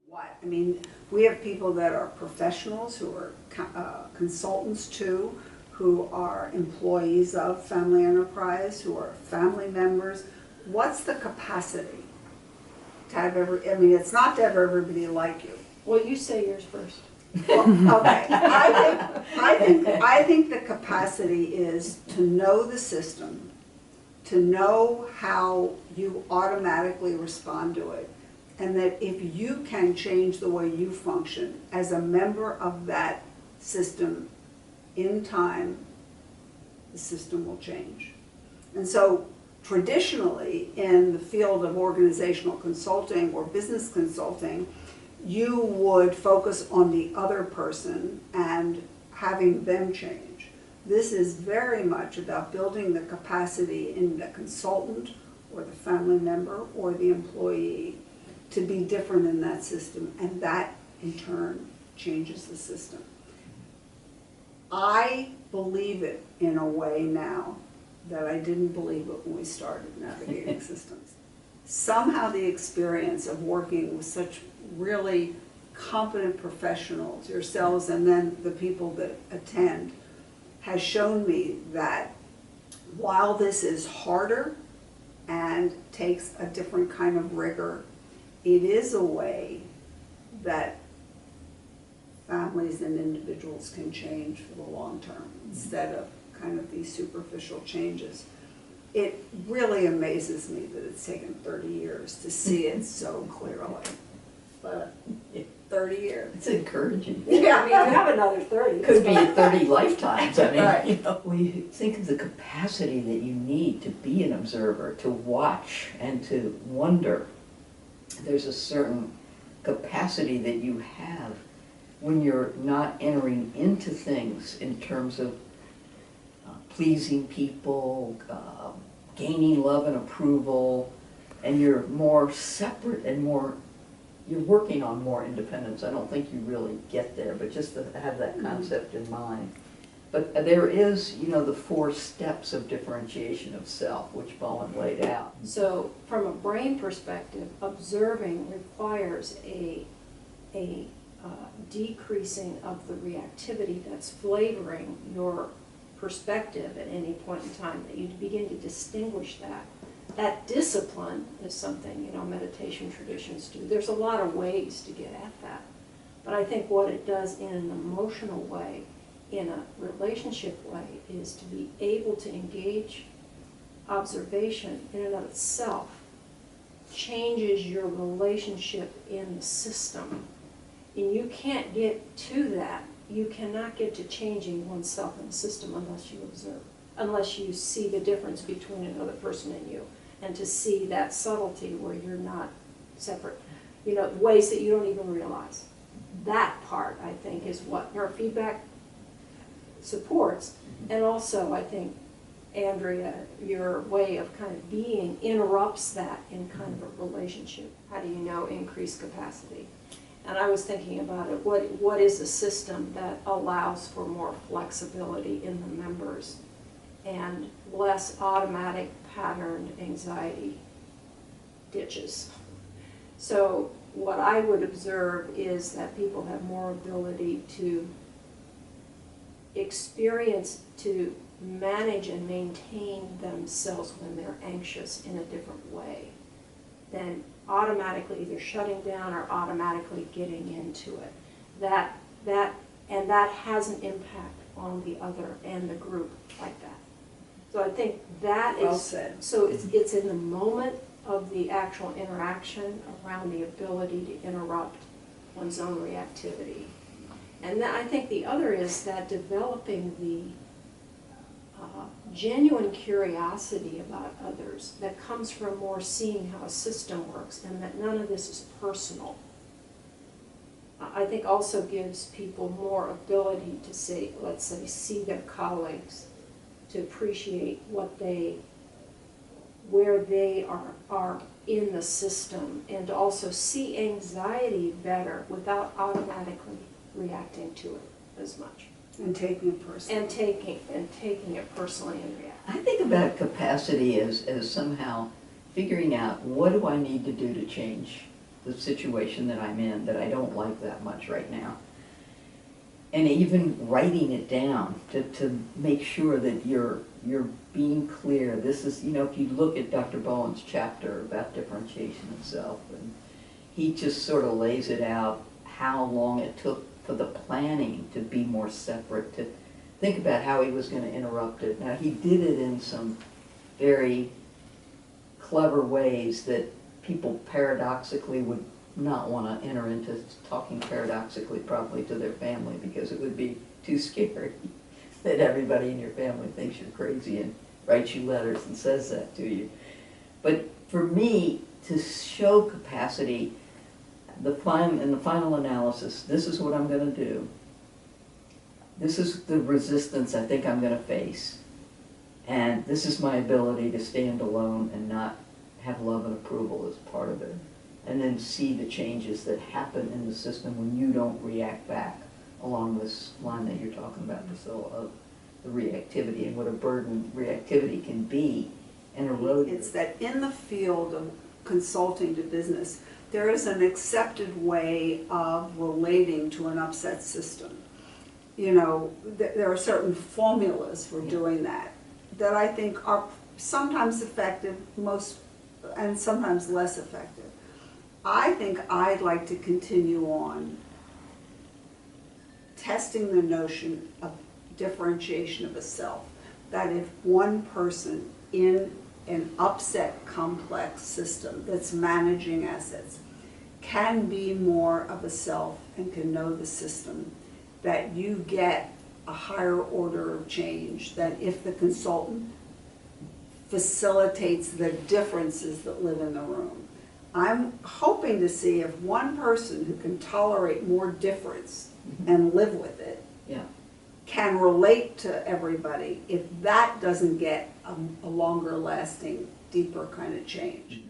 What? I mean, we have people that are professionals who are consultants too, who are employees of Family Enterprise, who are family members. What's the capacity to have I mean, it's not to have everybody like you. Well, you say yours first. Well, okay, I think the capacity is to know the system, to know how you automatically respond to it, and that if you can change the way you function as a member of that system in time, the system will change. And so traditionally in the field of organizational consulting or business consulting, you would focus on the other person and having them change. This is very much about building the capacity in the consultant or the family member or the employee to be different in that system, and that in turn changes the system. I believe it in a way now that I didn't believe it when we started navigating systems. Somehow the experience of working with such really competent professionals, yourselves and then the people that attend, has shown me that while this is harder and takes a different kind of rigor, it is a way that families and individuals can change for the long term instead of kind of these superficial changes. It really amazes me that it's taken 30 years to see it so clearly. But 30 years. It's encouraging. Yeah, I mean, you have another 30. Could be 30 lifetimes. I mean, Right. you know, we think of the capacity that you need to be an observer, to watch and to wonder. There's a certain capacity that you have when you're not entering into things in terms of pleasing people, gaining love and approval, and you're more separate and more, you're working on more independence. I don't think you really get there, but just to have that concept in mind. But there is, you know, the 4 steps of differentiation of self, which Bowen laid out. So from a brain perspective, observing requires a decreasing of the reactivity that's flavoring your perspective at any point in time, that you begin to distinguish that. That discipline is something, you know, meditation traditions do. There's a lot of ways to get at that. But I think what it does in an emotional way, in a relationship way, is to be able to engage observation in and of itself changes your relationship in the system. And you can't get to that. You cannot get to changing oneself in the system unless you observe, unless you see the difference between another person and you, and to see that subtlety where you're not separate, you know, ways that you don't even realize. That part, I think, is what neurofeedback supports. And also, I think, Andrea, your way of kind of being interrupts that in kind of a relationship. How do you know increased capacity? And I was thinking about it, what is a system that allows for more flexibility in the members and less automatic patterned anxiety ditches? So what I would observe is that people have more ability to experience, to manage and maintain themselves when they're anxious in a different way than automatically either shutting down or automatically getting into it. That has an impact on the other and the group like that. So I think that Well is, said. so it's in the moment of the actual interaction around the ability to interrupt one's own reactivity. And then I think the other is that developing the genuine curiosity about others that comes from more seeing how a system works, and that none of this is personal. I think also gives people more ability to say, let's say, see their colleagues, to appreciate what where they are in the system, and to also see anxiety better without automatically reacting to it as much. And taking it personally. And taking it personally and reacting. I think about capacity as somehow figuring out, what do I need to do to change the situation that I'm in, that I don't like that much right now. And even writing it down to make sure that you're being clear. This is, you know, if you look at Dr. Bowen's chapter about differentiation of self, and he just sort of lays it out how long it took for the planning to be more separate, to think about how he was going to interrupt it. Now, he did it in some very clever ways that people paradoxically would not want to enter into talking paradoxically probably to their family, because it would be too scary that everybody in your family thinks you're crazy and writes you letters and says that to you. But for me, to show capacity, in the final analysis, this is what I'm going to do. This is the resistance I think I'm going to face. And this is my ability to stand alone and not have love and approval as part of it. And then see the changes that happen in the system when you don't react back along this line that you're talking about, Priscilla, of the reactivity and what a burden reactivity can be and erode. It's that in the field of consulting to business, there is an accepted way of relating to an upset system. You know, there are certain formulas for doing that I think are sometimes effective, and sometimes less effective. I think I'd like to continue on testing the notion of differentiation of a self. That if one person in an upset, complex system that's managing assets can be more of a self and can know the system, that you get a higher order of change than if the consultant facilitates the differences that live in the room. I'm hoping to see if one person who can tolerate more difference and live with it can relate to everybody, if that doesn't get a longer lasting, deeper kind of change.